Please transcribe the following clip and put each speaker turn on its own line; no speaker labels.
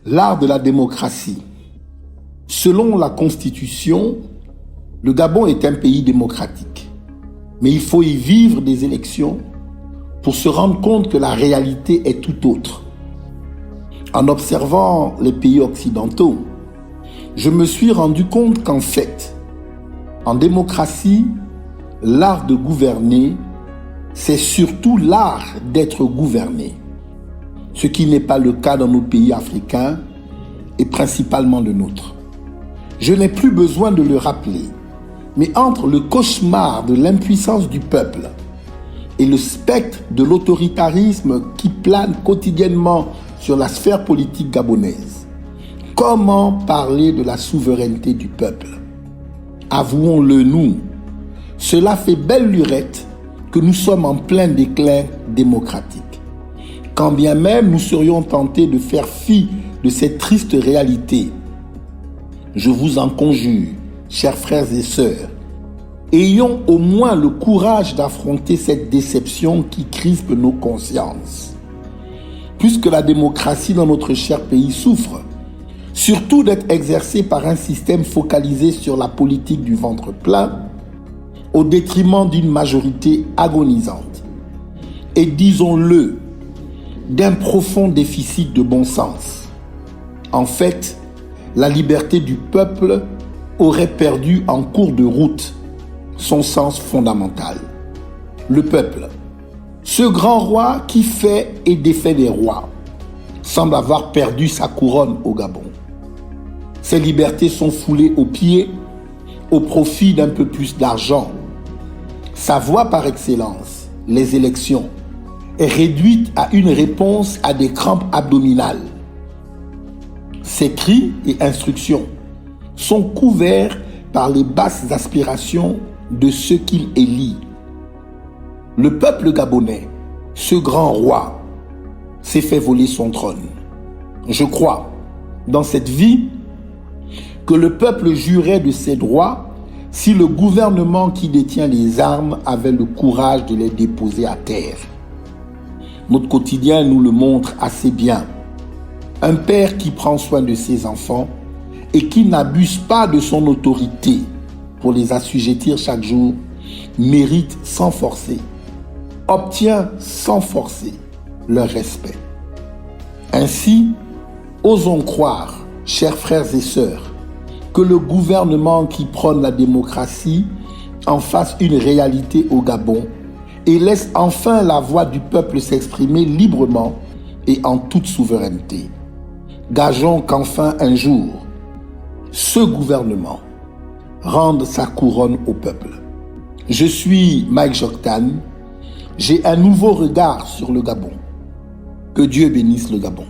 L'art de la démocratie. Selon la Constitution, le Gabon est un pays démocratique. Mais il faut y vivre des élections pour se rendre compte que la réalité est tout autre. En observant les pays occidentaux, je me suis rendu compte qu'en fait, en démocratie, l'art de gouverner, c'est surtout l'art d'être gouverné. Ce qui n'est pas le cas dans nos pays africains et principalement le nôtre. Je n'ai plus besoin de le rappeler, mais entre le cauchemar de l'impuissance du peuple et le spectre de l'autoritarisme qui plane quotidiennement sur la sphère politique gabonaise, comment parler de la souveraineté du peuple? Avouons-le nous, cela fait belle lurette que nous sommes en plein déclin démocratique. Quand bien même nous serions tentés de faire fi de cette triste réalité, je vous en conjure, chers frères et sœurs, ayons au moins le courage d'affronter cette déception qui crispe nos consciences. Puisque la démocratie dans notre cher pays souffre, surtout d'être exercée par un système focalisé sur la politique du ventre plein, au détriment d'une majorité agonisante. Et disons-le, d'un profond déficit de bon sens. En fait, la liberté du peuple aurait perdu en cours de route son sens fondamental. Le peuple, ce grand roi qui fait et défait des rois, semble avoir perdu sa couronne au Gabon. Ses libertés sont foulées aux pieds au profit d'un peu plus d'argent. Sa voie par excellence, les élections, est réduite à une réponse à des crampes abdominales. Ses cris et instructions sont couverts par les basses aspirations de ceux qu'il élit. Le peuple gabonais, ce grand roi, s'est fait voler son trône. Je crois, dans cette vie, que le peuple jurait de ses droits si le gouvernement qui détient les armes avait le courage de les déposer à terre. Notre quotidien nous le montre assez bien. Un père qui prend soin de ses enfants et qui n'abuse pas de son autorité pour les assujettir chaque jour, mérite sans forcer, obtient sans forcer leur respect. Ainsi, osons croire, chers frères et sœurs, que le gouvernement qui prône la démocratie en fasse une réalité au Gabon et laisse enfin la voix du peuple s'exprimer librement et en toute souveraineté. Gageons qu'enfin un jour, ce gouvernement rende sa couronne au peuple. Je suis Mike Joktan, j'ai un nouveau regard sur le Gabon. Que Dieu bénisse le Gabon.